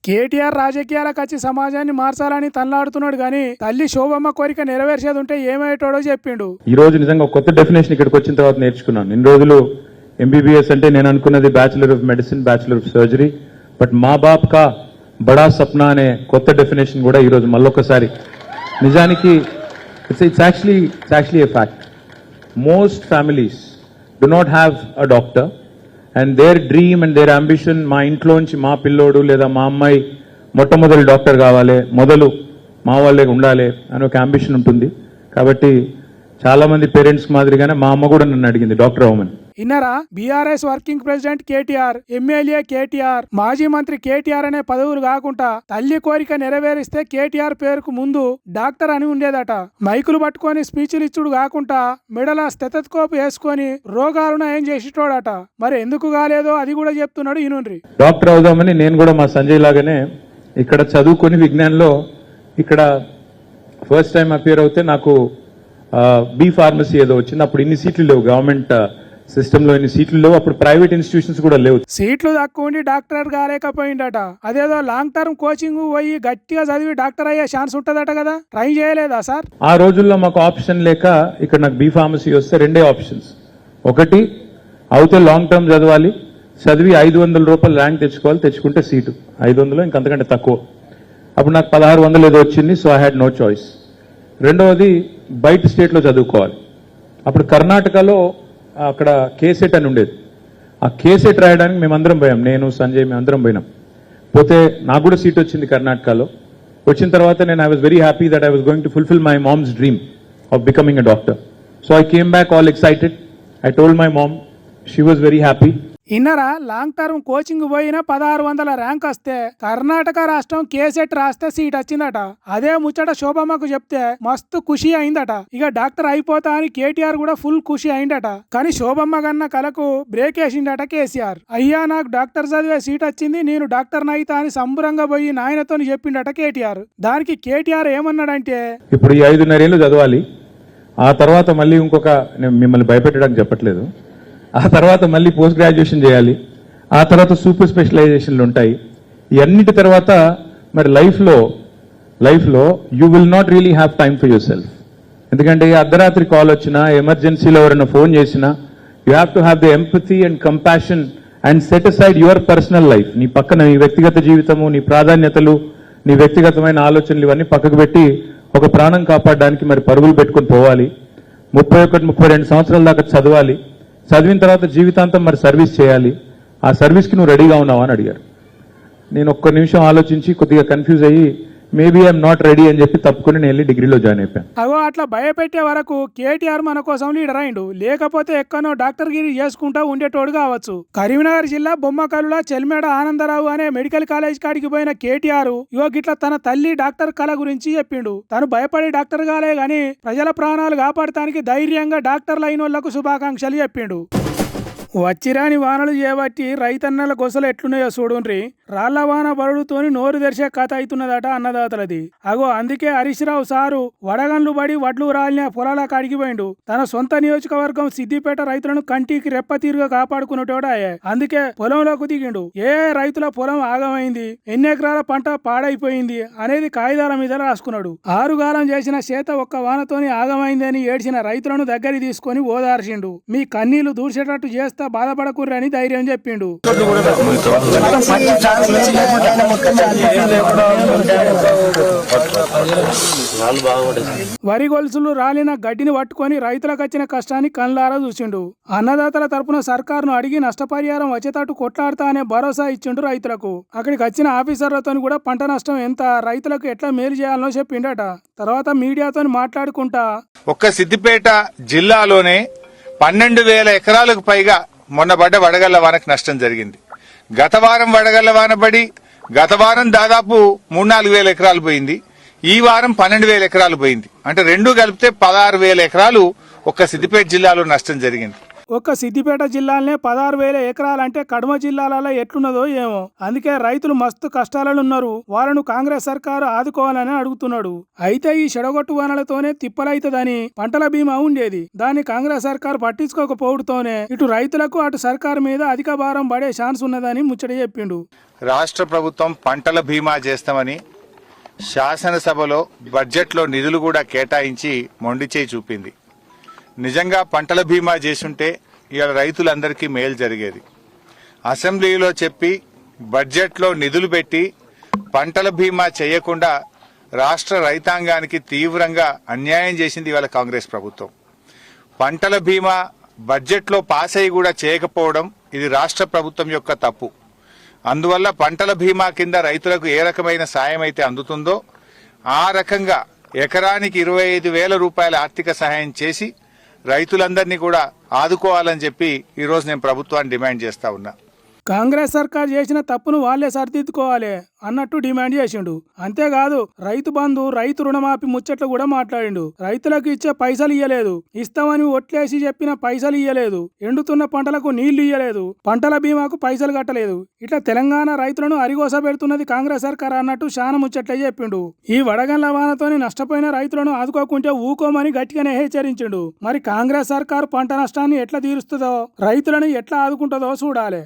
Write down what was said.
కేటీఆర్ రాజకీయాలకు వచ్చి సమాజాన్ని మార్చాలని తనలాడుతున్నాడు గాని తల్లి శోభమ్మ కోరిక నెరవేర్చేది ఉంటే ఏమయ్యేటోడో చెప్పిండు. ఈ రోజు నిజంగా కొత్త డెఫినేషన్ ఇక్కడికి వచ్చిన తర్వాత నేర్చుకున్నాను. ఇన్ని రోజులు ఎంబీబీఎస్ అంటే నేను అనుకున్నది bachelor of medicine, bachelor of surgery. But మా బాప్ కా బడా సప్నా అనే కొత్త డెఫినేషన్ కూడా ఈ రోజు మళ్ళొకసారి నిజానికి it's actually a fact. Most families do not have a doctor and their dream and their ambition మా ఇంట్లోంచి మా పిల్లోడు లేదా మా అమ్మాయి మొట్టమొదటి డాక్టర్ కావాలి, మొదలు మా వాళ్ళే ఉండాలి అని ఒక అంబిషన్ ఉంటుంది. కాబట్టి చాలా మంది పేరెంట్స్ మాదిరిగానే మా అమ్మ కూడా నన్ను అడిగింది డాక్టర్ అవ్వమని. ఇన్నరా BRS working president KTR, MLA KTR, మాజీ మంత్రి కేటీఆర్ అనే పదవులు కాకుండా తల్లి కోరిక నెరవేరిస్తే కేటీఆర్ పేరుకు ముందు డాక్టర్ అని ఉండేదట. మైకులు పట్టుకొని స్పీచ్లు ఇచ్చుడు కాకుండా మెడల స్టెతస్కోప్ వేసుకొని రోగాలను నయం చేసేటోడట. మరి ఎందుకు కాలేదో అది కూడా చెప్తున్నాడు ఈనుండ్రి. డాక్టర్ అవుదామని నేను కూడా మా సంజయ్ లాగానే ఇక్కడ చదువుకొని విజ్ఞానంలో ఇక్కడ ఫస్ట్ టైం అపియర్ అవుతే నాకు బీ ఫార్మసీ ఏదో వచ్చింది. అప్పుడు ఇన్ని సీట్లు లేవు, గవర్నమెంట్ సిస్టమ్ లో ఇన్ని సీట్లు లేవు, అప్పుడు ప్రైవేట్ ఇన్స్టిట్యూషన్స్ కూడా లేవు. సీట్లు తక్కువ ఉండి డాక్టర్ కాలేకపోయిందట. అదేదో లాంగ్ టర్మ్ కోచింగ్ పోయి గట్టిగా చదివి డాక్టర్ అయ్యే ఛాన్స్ ఉంటదట కదా, ట్రై చేయలేదా సార్? ఆ రోజుల్లో మాకు ఆప్షన్ లేక ఇక్కడ నాకు బీ ఫార్మసీ వస్తే రెండే ఆప్షన్స్. ఒకటి అవుతే లాంగ్ టర్మ్ చదవాలి, చదివి 500 రూపాయలు ర్యాంక్ తెచ్చుకోవాలి, తెచ్చుకుంటే సీటు 500 ఇంకంతకంటే తక్కువ. అప్పుడు నాకు 1600 ఏదో వచ్చింది, so I had no choice. రెండవది బయట స్టేట్లో చదువుకోవాలి. అప్పుడు కర్ణాటకలో అక్కడ కేసెట్ అని ఉండేది. ఆ కేసెట్ రాయడానికి మేమందరం పోయాం, నేను సంజయ్ మేమందరం పోయినాం. పోతే నాకు కూడా సీట్ వచ్చింది కర్ణాటకలో. వచ్చిన తర్వాత నేను I was very happy that I was going to fulfil my mom's dream of becoming a doctor. So I came back all excited. I told my mom, she was very happy. ఇన్నరా long term coaching పోయినా 1600 rank వస్తే కర్ణాటక రాష్ట్రం cassette రాస్తే seat వచ్చిందట. అదే ముచ్చట శోభమ్మకు చెప్తే మస్తు ఖుషి అయిందట. ఇక డాక్టర్ అయిపోతా అని కేటీఆర్ కూడా ఫుల్ ఖుషి అయిందట. కానీ శోభమ్మ కన్న కలకు బ్రేక్ వేసిండట కేసీఆర్. అయ్యా నాకు డాక్టర్ చదివే సీట్ వచ్చింది, నేను డాక్టర్ నైతా అని సంబరంగా పోయి నాయనతో చెప్పిండట కేటీఆర్. దానికి కేటీఆర్ ఏమన్నాడంటే, ఇప్పుడు ఈ 5.5 ఏళ్ళు చదవాలి, ఆ తర్వాత మళ్ళీ ఇంకొక, నేను మిమ్మల్ని భయపెట్టడానికి చెప్పట్లేదు, ఆ తర్వాత మళ్ళీ పోస్ట్ గ్రాడ్యుయేషన్ చేయాలి, ఆ తర్వాత సూపర్ స్పెషలైజేషన్లు ఉంటాయి. ఇవన్నిటి తర్వాత మరి లైఫ్లో you will not really have time for your self. ఎందుకంటే అర్ధరాత్రి కాల్ వచ్చినా, ఎమర్జెన్సీలో ఎవరైనా ఫోన్ చేసినా, you have to have the empathy and compassion and set aside your personal life. నీ పక్కన నీ వ్యక్తిగత జీవితము, నీ ప్రాధాన్యతలు, నీ వ్యక్తిగతమైన ఆలోచనలు ఇవన్నీ పక్కకు పెట్టి ఒక ప్రాణం కాపాడడానికి మరి పరుగులు పెట్టుకుని పోవాలి. 31-32 సంవత్సరాల దాకా చదవాలి. చదివిన తర్వాత జీవితాంతం మరి సర్వీస్ చేయాలి. ఆ సర్వీస్కి నువ్వు రెడీగా ఉన్నావా అని అడిగారు. నేను ఒక్క నిమిషం ఆలోచించి కొద్దిగా కన్ఫ్యూజ్ అయ్యి మేబీ ఐఎమ్ నాట్ రెడీ అని చెప్పి తప్పుకొని నేను వెళ్ళి డిగ్రీలో జాయిన్ అయిపోయాను. అగో అట్లా భయపెట్టే వరకు కేటీఆర్ మన కోసం లీడర్ అయిండు. లేకపోతే ఎక్కనో డాక్టర్ గిరి చేసుకుంటా ఉండేటోడు కావచ్చు. కరీంనగర్ జిల్లా బొమ్మకలుల చెల్మేడ ఆనందరావు అనే మెడికల్ కాలేజ్ కాడికి పోయిన కేటీఆర్ ఇగో గిట్లా తన తల్లి డాక్టర్ కళ గురించి చెప్పిండు. తను భయపడి డాక్టర్ కాలే గాని ప్రజల ప్రాణాలు కాపాడటానికి ధైర్యంగా డాక్టర్లు అయిన వాళ్లకు శుభాకాంక్షలు చెప్పిండు. వచ్చిరాని వానలు చేయబట్టి రైతన్నల గొసలు ఎట్లున్నాయో చూడుండ్రి. రాళ్ల వాన బరుడుతోని నోరు తెరిచే కథ అవుతున్నదట అన్నదాతలది. అగో అందుకే హరీష్ రావు సారు వడగండ్లు పడి వడ్లు రాలిన పొలాల కాడిగిపోయిండు. తన సొంత నియోజకవర్గం సిద్దిపేట రైతులను కంటికి రెప్పతీరుగా కాపాడుకునేటోడాయే. అందుకే పొలంలోకి దిగిండు. ఏ రైతుల పొలం ఆగమైంది, ఎన్ని ఎకరాల పంట పాడైపోయింది అనేది కాగితాల మీద రాసుకున్నాడు. ఆరుగాలం చేసిన చేత ఒక్క వానతోని ఆగమైందని ఏడ్చిన రైతులను దగ్గరికి తీసుకొని ఓదార్చిండు. మీ కన్నీళ్లు దూర్చేటట్టు చేస్తా, బాధపడకుర్రని ధైర్యం చెప్పిండు. వరి గొలుసులు రాలిన గడ్డిని పట్టుకొని రైతులకు వచ్చిన కష్టాన్ని కళ్ళారా చూసిండు. అన్నదాతల తరపున సర్కారును అడిగి నష్టపరిహారం వచ్చేటట్టు కొట్లాడతా అనే భరోసా ఇచ్చిండు రైతులకు. అక్కడికి వచ్చిన ఆఫీసర్లతో కూడా పంట నష్టం ఎంత, రైతులకు ఎట్లా మేలు చేయాలనో చెప్పిండట. తర్వాత మీడియాతో మాట్లాడుకుంటా ఒక్క సిద్దిపేట జిల్లాలోనే 12,000 ఎకరాలకు పైగా మొన్న పడ్డ వడగళ్ల వానకు నష్టం జరిగింది. గత వారం వడగళ్ల వాన పడి గత వారం దాదాపు 3-4 వేల ఎకరాలు పోయింది. ఈ వారం 12,000 ఎకరాలు పోయింది. అంటే రెండు కలిపితే 16,000 ఎకరాలు ఒక్క సిద్దిపేట జిల్లాలో నష్టం జరిగింది. ఒక్క సిద్దిపేట జిల్లాలనే 16,000 ఎకరాలంటే కడమ జిల్లాలలో ఎట్లున్నదో ఏమో. అందుకే రైతులు మస్తు కష్టాలలో ఉన్నారు. వాళ్ళను కాంగ్రెస్ సర్కారు ఆదుకోవాలని అడుగుతున్నాడు. అయితే ఈ చెడగొట్టు వానలతోనే తిప్పలైతదని పంటల బీమా ఉండేది. దాన్ని కాంగ్రెస్ సర్కారు పట్టించుకోకపోవడంతోనే ఇటు రైతులకు అటు సర్కారు మీద అధిక భారం పడే ఛాన్స్ ఉన్నదని ముచ్చట చెప్పిండు. రాష్ట్ర ప్రభుత్వం పంటల బీమా చేస్తామని శాసనసభలో బడ్జెట్లో నిధులు కూడా కేటాయించి మొండి చేయి చూపింది. నిజంగా పంటల బీమా చేసుంటే ఇవాళ రైతులందరికీ మేలు జరిగేది. అసెంబ్లీలో చెప్పి బడ్జెట్లో నిధులు పెట్టి పంటల బీమా చేయకుండా రాష్ట్ర రైతాంగానికి తీవ్రంగా అన్యాయం చేసింది ఇవాళ కాంగ్రెస్ ప్రభుత్వం. పంటల బీమా బడ్జెట్లో పాస్ అయ్యి కూడా చేయకపోవడం ఇది రాష్ట్ర ప్రభుత్వం యొక్క తప్పు. అందువల్ల పంటల బీమా కింద రైతులకు ఏ రకమైన సాయం అయితే అందుతుందో ఆ రకంగా ఎకరానికి 25,000 రూపాయల ఆర్థిక సహాయం చేసి రైతులందరినీ కూడా ఆదుకోవాలని చెప్పి ఈరోజు నేను ప్రభుత్వాన్ని డిమాండ్ చేస్తా ఉన్నా. కాంగ్రెస్ సర్కార్ చేసిన తప్పును వాళ్లే సరిదిద్దుకోవాలి అన్నట్టు డిమాండ్ చేసిండు. అంతేకాదు రైతు బంధు, రైతు రుణమాఫీ ముచ్చట్లు కూడా మాట్లాడిండు. రైతులకు ఇచ్చే పైసలు ఇయ్యలేదు, ఇస్తామని ఒట్లేసి చెప్పిన పైసలు ఇయ్యలేదు, ఎండుతున్న పంటలకు నీళ్లు ఇయ్యలేదు, పంటల బీమాకు పైసలు కట్టలేదు. ఇట్లా తెలంగాణ రైతులను అరిగోస పెడుతున్నది కాంగ్రెస్ సర్కార్ అన్నట్టు చాలా ముచ్చట్లే చెప్పిండు. ఈ వడగండ్ల వానతోని నష్టపోయిన రైతులను ఆదుకోకుంటే ఊకోమని గట్టిగానే హెచ్చరించిండు. మరి కాంగ్రెస్ సర్కారు పంట నష్టాన్ని ఎట్లా తీరుస్తుందో, రైతులను ఎట్లా ఆదుకుంటుందో చూడాలి.